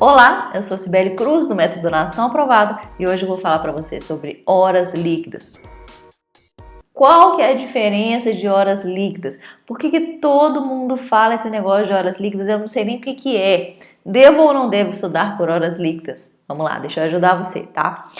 Olá, eu sou Cibele Cruz do Método Nação Aprovado e hoje eu vou falar para você sobre horas líquidas. Qual que é a diferença de horas líquidas? Por que todo mundo fala esse negócio de horas líquidas? Eu não sei nem o que é. Devo ou não devo estudar por horas líquidas? Vamos lá, deixa eu ajudar você, tá?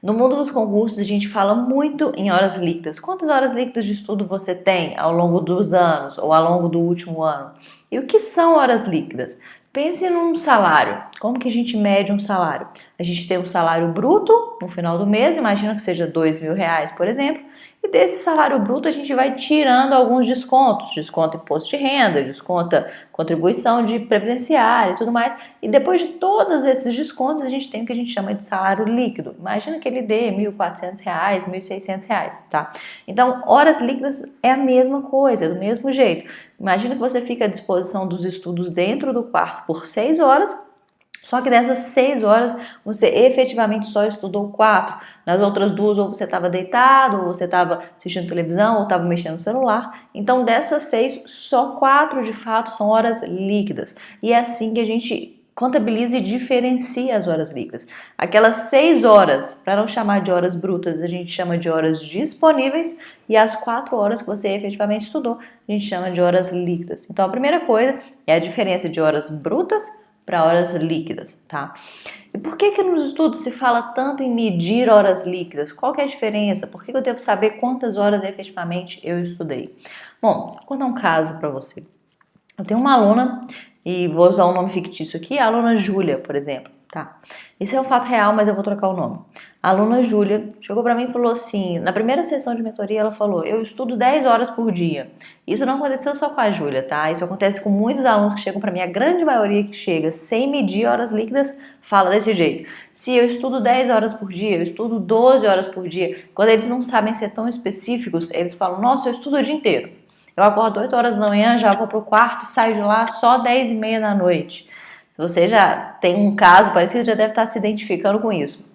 No mundo dos concursos, a gente fala muito em horas líquidas. Quantas horas líquidas de estudo você tem ao longo dos anos ou ao longo do último ano? E o que são horas líquidas? Pense num salário. Como que a gente mede um salário? A gente tem um salário bruto no final do mês, imagina que seja R$ 2.000, por exemplo, e desse salário bruto a gente vai tirando alguns descontos. Desconta imposto de renda, desconta contribuição de previdenciária e tudo mais. E depois de todos esses descontos, a gente tem o que a gente chama de salário líquido. Imagina que ele dê R$ 1.400, R$ 1.600, tá? Então, horas líquidas é a mesma coisa, é do mesmo jeito. Imagina que você fica à disposição dos estudos dentro do quarto por 6 horas, só que dessas 6 horas você efetivamente só estudou 4. Nas outras 2 ou você estava deitado, ou você estava assistindo televisão, ou estava mexendo no celular. Então dessas 6, só 4 de fato são horas líquidas. E é assim que a gente contabiliza e diferencia as horas líquidas. Aquelas 6 horas, para não chamar de horas brutas, a gente chama de horas disponíveis, e as 4 horas que você efetivamente estudou, a gente chama de horas líquidas. Então a primeira coisa é a diferença de horas brutas para horas líquidas, tá? E por que nos estudos se fala tanto em medir horas líquidas? Qual que é a diferença? Por que eu devo saber quantas horas efetivamente eu estudei? Bom, vou contar um caso para você. Eu tenho uma aluna, e vou usar um nome fictício aqui, a aluna Júlia, por exemplo, tá? Isso é um fato real, mas eu vou trocar o nome. A aluna Júlia chegou para mim e falou assim, na primeira sessão de mentoria ela falou, eu estudo 10 horas por dia. Isso não aconteceu só com a Júlia, tá? Isso acontece com muitos alunos que chegam para mim, a grande maioria que chega sem medir horas líquidas, fala desse jeito. Se eu estudo 10 horas por dia, eu estudo 12 horas por dia. Quando eles não sabem ser tão específicos, eles falam, nossa, eu estudo o dia inteiro. Eu acordo 8 horas da manhã, já vou pro quarto e saio de lá só 10h30 da noite. Se você já tem um caso parecido, já deve estar se identificando com isso.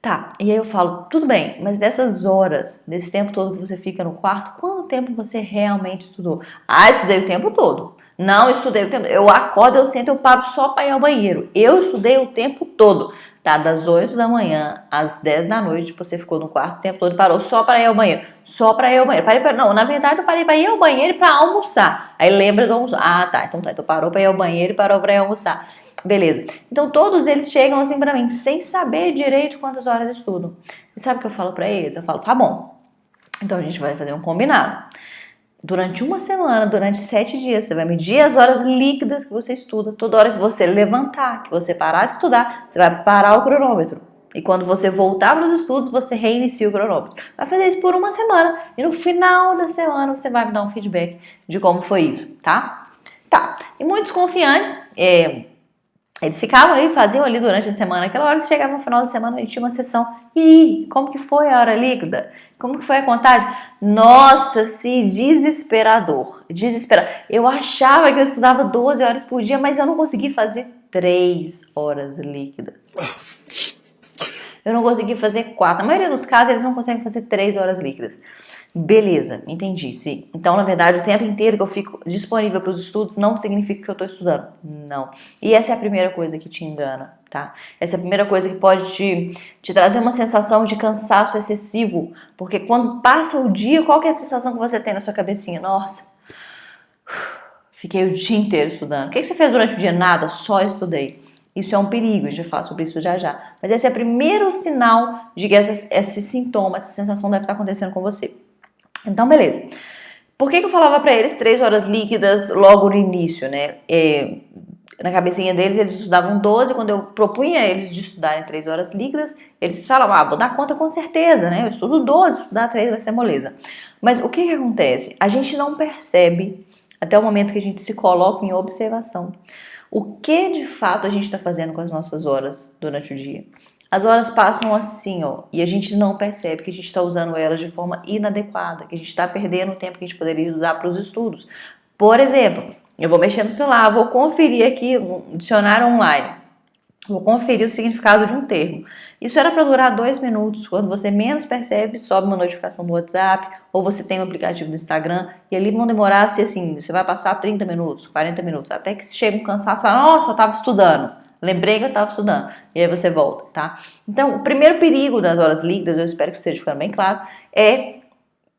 Tá, e aí eu falo, tudo bem, mas dessas horas, desse tempo todo que você fica no quarto, quanto tempo você realmente estudou? Ah, estudei o tempo todo. Não estudei o tempo todo. Eu acordo, eu sento, eu paro só para ir ao banheiro. Eu estudei o tempo todo. Tá, das 8 da manhã às 10 da noite, você ficou no quarto o tempo todo e parou só para ir ao banheiro. Só para ir ao banheiro. Não, na verdade eu parei para ir ao banheiro e para almoçar. Aí lembra do almoço. Ah, tá, então parou para ir ao banheiro e parou para ir almoçar. Beleza. Então todos eles chegam assim pra mim, sem saber direito quantas horas estudam. E sabe o que eu falo pra eles? Eu falo, tá bom. Então a gente vai fazer um combinado. Durante uma semana, durante 7 dias, você vai medir as horas líquidas que você estuda. Toda hora que você levantar, que você parar de estudar, você vai parar o cronômetro. E quando você voltar para os estudos, você reinicia o cronômetro. Vai fazer isso por uma semana. E no final da semana, você vai me dar um feedback de como foi isso, tá? Tá. E muitos confiantes, eles ficavam ali, faziam ali durante a semana, aquela hora que chegava no final da semana, a gente tinha uma sessão. E aí, como que foi a hora líquida? Como que foi a contagem? Nossa, sim, desesperador. Desesperador. Eu achava que eu estudava 12 horas por dia, mas eu não consegui fazer 3 horas líquidas. Eu não consegui fazer 4. Na maioria dos casos, eles não conseguem fazer 3 horas líquidas. Beleza, entendi, sim. Então, na verdade, o tempo inteiro que eu fico disponível para os estudos não significa que eu estou estudando. Não. E essa é a primeira coisa que te engana, tá? Essa é a primeira coisa que pode te trazer uma sensação de cansaço excessivo. Porque quando passa o dia, qual que é a sensação que você tem na sua cabecinha? Nossa, fiquei o dia inteiro estudando. O que você fez durante o dia? Nada, só estudei. Isso é um perigo, a gente vai falar sobre isso já já. Mas esse é o primeiro sinal de que esse sintoma, essa sensação deve estar acontecendo com você. Então, beleza. Por que eu falava pra eles 3 horas líquidas logo no início, né? Na cabecinha deles, eles estudavam 12. Quando eu propunha eles de estudarem 3 horas líquidas, eles falavam, vou dar conta com certeza, né? Eu estudo 12, estudar 3 vai ser moleza. Mas o que acontece? A gente não percebe, até o momento que a gente se coloca em observação, o que de fato a gente está fazendo com as nossas horas durante o dia. As horas passam assim, ó, e a gente não percebe que a gente está usando elas de forma inadequada, que a gente está perdendo o tempo que a gente poderia usar para os estudos. Por exemplo, eu vou mexer no celular, vou conferir aqui um dicionário online, vou conferir o significado de um termo. Isso era para durar 2 minutos, quando você menos percebe, sobe uma notificação do WhatsApp, ou você tem um aplicativo do Instagram, e ali vão demorar, assim, você vai passar 30 minutos, 40 minutos, até que chega um cansaço e fala, nossa, eu estava estudando. lembrei que eu estava estudando, e aí você volta, tá? Então, o primeiro perigo das horas líquidas, eu espero que esteja ficando bem claro, é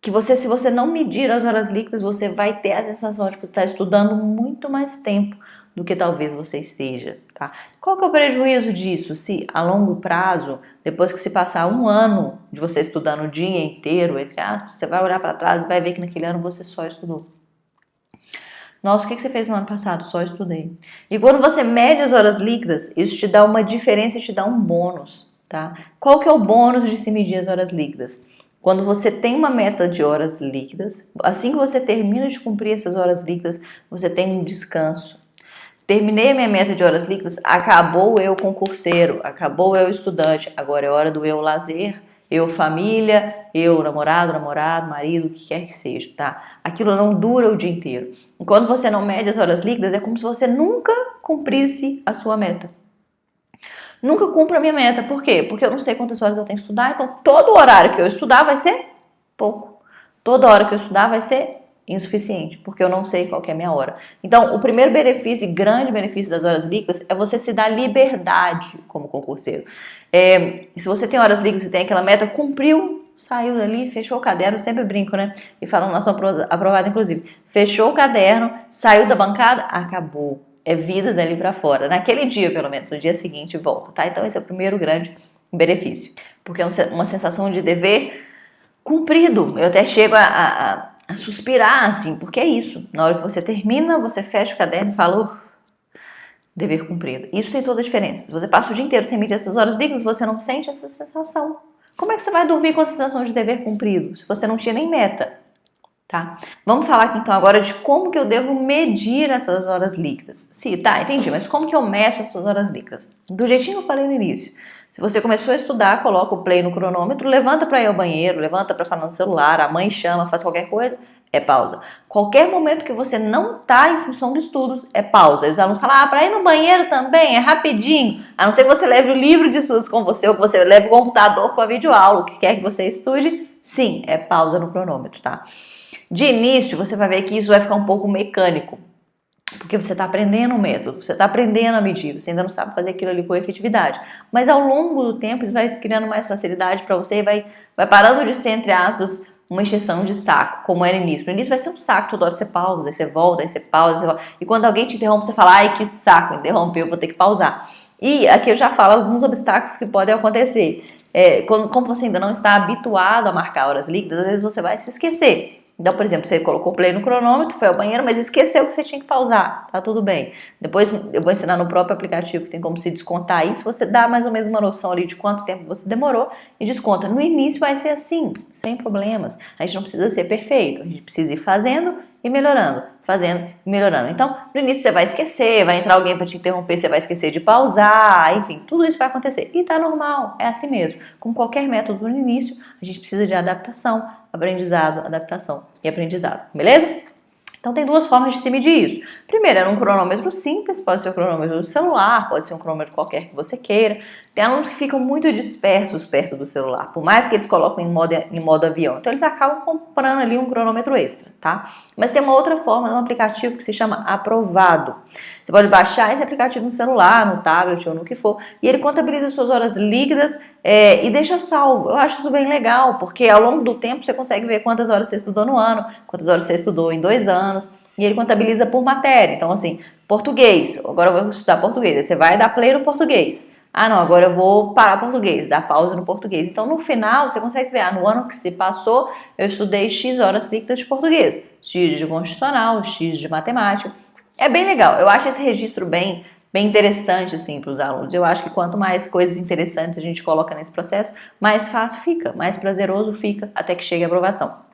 que você, se você não medir as horas líquidas, você vai ter a sensação de que você está estudando muito mais tempo do que talvez você esteja, tá? Qual que é o prejuízo disso? Se a longo prazo, depois que se passar um ano de você estudando o dia inteiro, entre aspas, você vai olhar para trás e vai ver que naquele ano você só estudou. Nossa, o que você fez no ano passado? Só estudei. E quando você mede as horas líquidas, isso te dá uma diferença e te dá um bônus, tá? Qual que é o bônus de se medir as horas líquidas? Quando você tem uma meta de horas líquidas, assim que você termina de cumprir essas horas líquidas, você tem um descanso. Terminei a minha meta de horas líquidas, acabou eu concurseiro, acabou eu estudante, agora é hora do eu lazer, eu família, eu namorado, marido, o que quer que seja, tá? Aquilo não dura o dia inteiro. E quando você não mede as horas líquidas, é como se você nunca cumprisse a sua meta. Nunca cumpro a minha meta. Por quê? Porque eu não sei quantas horas eu tenho que estudar, então todo horário que eu estudar vai ser pouco. Toda hora que eu estudar vai ser insuficiente, porque eu não sei qual que é a minha hora. Então, o primeiro benefício e grande benefício das horas líquidas é você se dar liberdade como concurseiro. Se você tem horas líquidas e tem aquela meta, cumpriu, saiu dali, fechou o caderno, eu sempre brinco, né? E falam na sua aprovada, inclusive. Fechou o caderno, saiu da bancada, acabou. É vida dali pra fora. Naquele dia, pelo menos, no dia seguinte volta, tá? Então esse é o primeiro grande benefício. Porque é uma sensação de dever cumprido. Eu até chego a suspirar, assim, porque é isso. Na hora que você termina, você fecha o caderno e fala, dever cumprido. Isso tem toda a diferença. Se você passa o dia inteiro sem medir essas horas líquidas, você não sente essa sensação. Como é que você vai dormir com a sensação de dever cumprido, se você não tinha nem meta? Tá? Vamos falar aqui então agora de como que eu devo medir essas horas líquidas. Sim, tá, entendi, mas como que eu meço essas horas líquidas? Do jeitinho que eu falei no início. Se você começou a estudar, coloca o play no cronômetro, levanta para ir ao banheiro, levanta para falar no celular, a mãe chama, faz qualquer coisa, é pausa. Qualquer momento que você não tá em função dos estudos, é pausa. Os alunos falam, para ir no banheiro também, é rapidinho. A não ser que você leve o livro de estudos com você ou que você leve o computador com a videoaula, o que quer que você estude, sim, é pausa no cronômetro, tá? De início, você vai ver que isso vai ficar um pouco mecânico, porque você está aprendendo o método, você está aprendendo a medir, você ainda não sabe fazer aquilo ali com efetividade. Mas ao longo do tempo, isso vai criando mais facilidade para você e vai parando de ser, entre aspas, uma encheção de saco, como era no início. No início vai ser um saco, toda hora você pausa, aí você volta, aí você pausa, você volta. E quando alguém te interrompe, você fala, ai que saco, interrompeu, vou ter que pausar. E aqui eu já falo alguns obstáculos que podem acontecer. Como você ainda não está habituado a marcar horas líquidas, às vezes você vai se esquecer. Então, por exemplo, você colocou o play no cronômetro, foi ao banheiro, mas esqueceu que você tinha que pausar. Tá tudo bem. Depois eu vou ensinar no próprio aplicativo que tem como se descontar isso. Você dá mais ou menos uma noção ali de quanto tempo você demorou e desconta. No início vai ser assim, sem problemas. A gente não precisa ser perfeito. A gente precisa ir fazendo e melhorando. Fazendo e melhorando. Então, no início você vai esquecer, vai entrar alguém para te interromper, você vai esquecer de pausar, enfim, tudo isso vai acontecer. E tá normal, é assim mesmo. Com qualquer método no início, a gente precisa de adaptação, aprendizado, adaptação e aprendizado, beleza? Então tem duas formas de se medir isso. Primeiro é num cronômetro simples, pode ser um cronômetro do celular, pode ser um cronômetro qualquer que você queira. Tem alunos que ficam muito dispersos perto do celular, por mais que eles coloquem em modo avião. Então eles acabam comprando ali um cronômetro extra, tá? Mas tem uma outra forma, um aplicativo que se chama Aprovado. Você pode baixar esse aplicativo no celular, no tablet ou no que for, e ele contabiliza suas horas líquidas e deixa salvo. Eu acho isso bem legal, porque ao longo do tempo você consegue ver quantas horas você estudou no ano, quantas horas você estudou em 2 anos, e ele contabiliza por matéria. Então, assim, português, agora eu vou estudar português, aí você vai dar play no português. Ah, não, agora eu vou parar português, dar pausa no português. Então, no final, você consegue ver, no ano que se passou, eu estudei X horas líquidas de português, X de constitucional, X de matemática. É bem legal, eu acho esse registro bem interessante, assim, para os alunos. Eu acho que quanto mais coisas interessantes a gente coloca nesse processo, mais fácil fica, mais prazeroso fica, até que chegue a aprovação.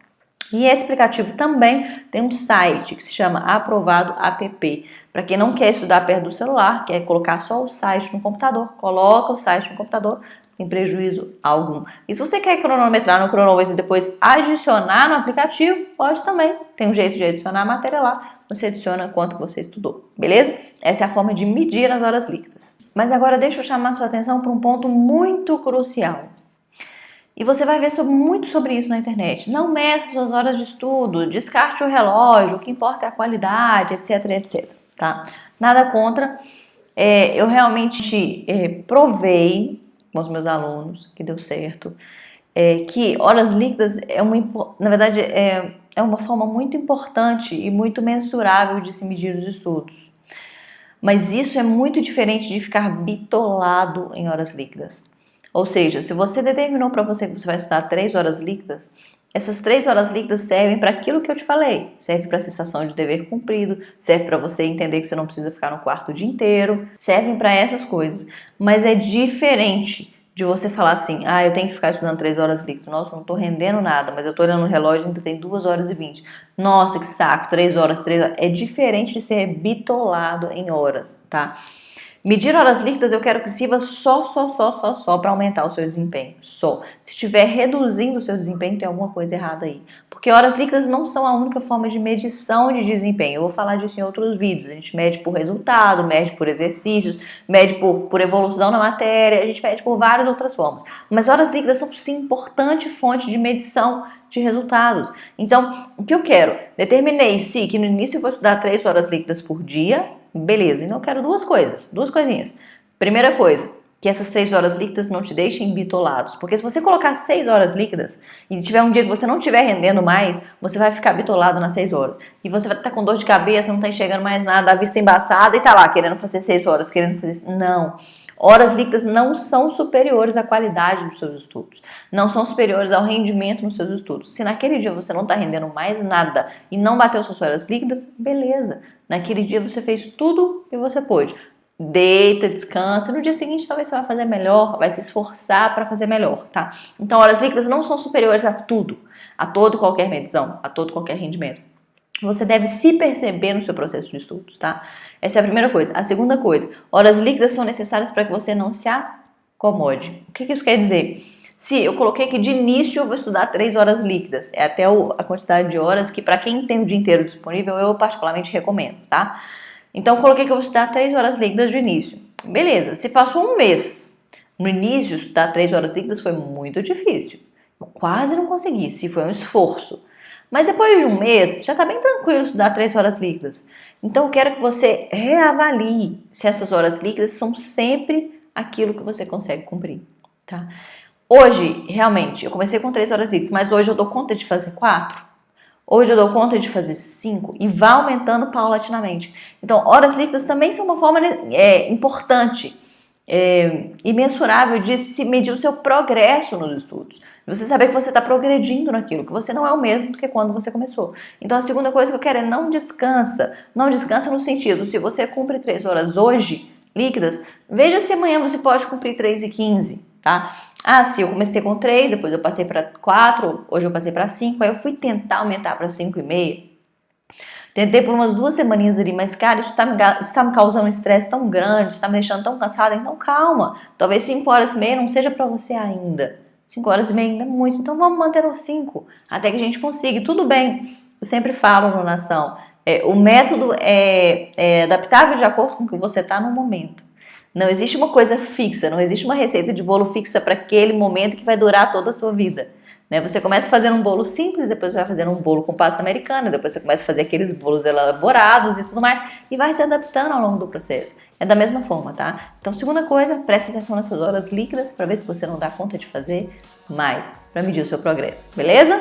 E esse aplicativo também tem um site que se chama Aprovado App. Para quem não quer estudar perto do celular, quer colocar só o site no computador, coloca o site no computador, sem prejuízo algum. E se você quer cronometrar no cronômetro e depois adicionar no aplicativo, pode também. Tem um jeito de adicionar a matéria lá, você adiciona quanto você estudou, beleza? Essa é a forma de medir as horas líquidas. Mas agora deixa eu chamar a sua atenção para um ponto muito crucial. E você vai ver muito sobre isso na internet. Não meça suas horas de estudo, descarte o relógio, o que importa é a qualidade, etc, etc. Tá? Nada contra, Eu realmente provei com os meus alunos que deu certo, que horas líquidas na verdade, é uma forma muito importante e muito mensurável de se medir os estudos. Mas isso é muito diferente de ficar bitolado em horas líquidas. Ou seja, se você determinou para você que você vai estudar 3 horas líquidas, essas 3 horas líquidas servem para aquilo que eu te falei. Serve para a sensação de dever cumprido, serve para você entender que você não precisa ficar no quarto o dia inteiro, servem para essas coisas. Mas é diferente de você falar assim, eu tenho que ficar estudando 3 horas líquidas. Nossa, não tô rendendo nada, mas eu tô olhando no relógio e ainda tem 2 horas e 20. Nossa, que saco, 3 horas. É diferente de ser bitolado em horas, tá? Medir horas líquidas eu quero que sirva só para aumentar o seu desempenho. Só. Se estiver reduzindo o seu desempenho, tem alguma coisa errada aí. Porque horas líquidas não são a única forma de medição de desempenho. Eu vou falar disso em outros vídeos. A gente mede por resultado, mede por exercícios, mede por evolução na matéria, a gente mede por várias outras formas. Mas horas líquidas são sim importante fonte de medição de resultados. Então, o que eu quero? Determinei que no início eu vou estudar 3 horas líquidas por dia. Beleza, então eu quero duas coisinhas. Primeira coisa, que essas 3 horas líquidas não te deixem bitolados. Porque se você colocar 6 horas líquidas e tiver um dia que você não estiver rendendo mais, você vai ficar bitolado nas 6 horas. E você vai estar com dor de cabeça, não está enxergando mais nada, a vista embaçada e tá lá querendo fazer 6 horas, querendo fazer isso. Não. Horas líquidas não são superiores à qualidade dos seus estudos. Não são superiores ao rendimento nos seus estudos. Se naquele dia você não está rendendo mais nada e não bateu suas horas líquidas, beleza. Naquele dia você fez tudo que você pôde. Deita, descansa. No dia seguinte talvez você vai fazer melhor, vai se esforçar para fazer melhor, tá? Então horas líquidas não são superiores a tudo, a todo qualquer medição, a todo qualquer rendimento. Você deve se perceber no seu processo de estudos, tá? Essa é a primeira coisa. A segunda coisa, horas líquidas são necessárias para que você não se acomode. O que isso quer dizer? Se eu coloquei que de início eu vou estudar 3 horas líquidas, é até a quantidade de horas que para quem tem o dia inteiro disponível eu particularmente recomendo, tá? Então eu coloquei que eu vou estudar 3 horas líquidas de início. Beleza, se passou um mês, no início estudar 3 horas líquidas foi muito difícil. Eu quase não consegui, se foi um esforço. Mas depois de um mês, já está bem tranquilo estudar 3 horas líquidas. Então eu quero que você reavalie se essas horas líquidas são sempre aquilo que você consegue cumprir, tá? Hoje, realmente, eu comecei com 3 horas líquidas, mas hoje eu dou conta de fazer 4. Hoje eu dou conta de fazer 5 e vai aumentando paulatinamente. Então, horas líquidas também são uma forma importante e mensurável de se medir o seu progresso nos estudos. Você saber que você está progredindo naquilo, que você não é o mesmo do que quando você começou. Então a segunda coisa que eu quero é não descansa. Não descansa no sentido, se você cumpre 3 horas hoje, líquidas, veja se amanhã você pode cumprir 3 e 15, tá? Se eu comecei com 3, depois eu passei para 4, hoje eu passei para 5, aí eu fui tentar aumentar para 5,5. Tentei por umas 2 semaninhas ali, mas cara, isso está me causando um estresse tão grande, está me deixando tão cansada, então calma. Talvez 5 horas e meia não seja para você ainda. 5 horas e meia ainda é muito, então vamos manter os 5, até que a gente consiga. E tudo bem, eu sempre falo no Nação, o método é adaptável de acordo com o que você está no momento. Não existe uma coisa fixa, não existe uma receita de bolo fixa para aquele momento que vai durar toda a sua vida. Você começa fazendo um bolo simples, depois você vai fazendo um bolo com pasta americana, depois você começa a fazer aqueles bolos elaborados e tudo mais, e vai se adaptando ao longo do processo. É da mesma forma, tá? Então, segunda coisa, preste atenção nas suas horas líquidas para ver se você não dá conta de fazer mais, para medir o seu progresso, beleza?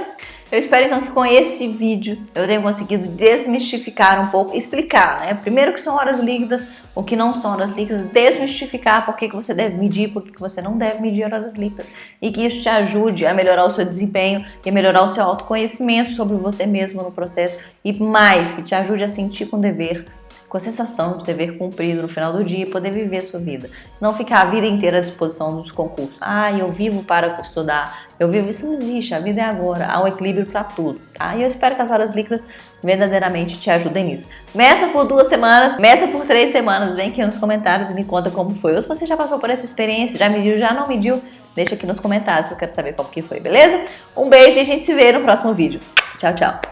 Eu espero então que com esse vídeo eu tenha conseguido desmistificar um pouco, explicar, né? Primeiro que são horas líquidas, o que não são horas líquidas, desmistificar por que você deve medir, por que você não deve medir horas líquidas e que isso te ajude a melhorar o seu desempenho e a melhorar o seu autoconhecimento sobre você mesmo no processo e mais, que te ajude a sentir com dever, com a sensação de dever cumprido no final do dia e poder viver a sua vida. Não ficar a vida inteira à disposição dos concursos. Eu vivo para estudar, isso não existe, a vida é agora, há um equilíbrio para tudo, tá? E eu espero que as horas líquidas verdadeiramente te ajudem nisso. Meça por 2 semanas, meça por 3 semanas, vem aqui nos comentários e me conta como foi. Ou se você já passou por essa experiência, já mediu, já não mediu, deixa aqui nos comentários que eu quero saber como que foi, beleza? Um beijo e a gente se vê no próximo vídeo. Tchau, tchau!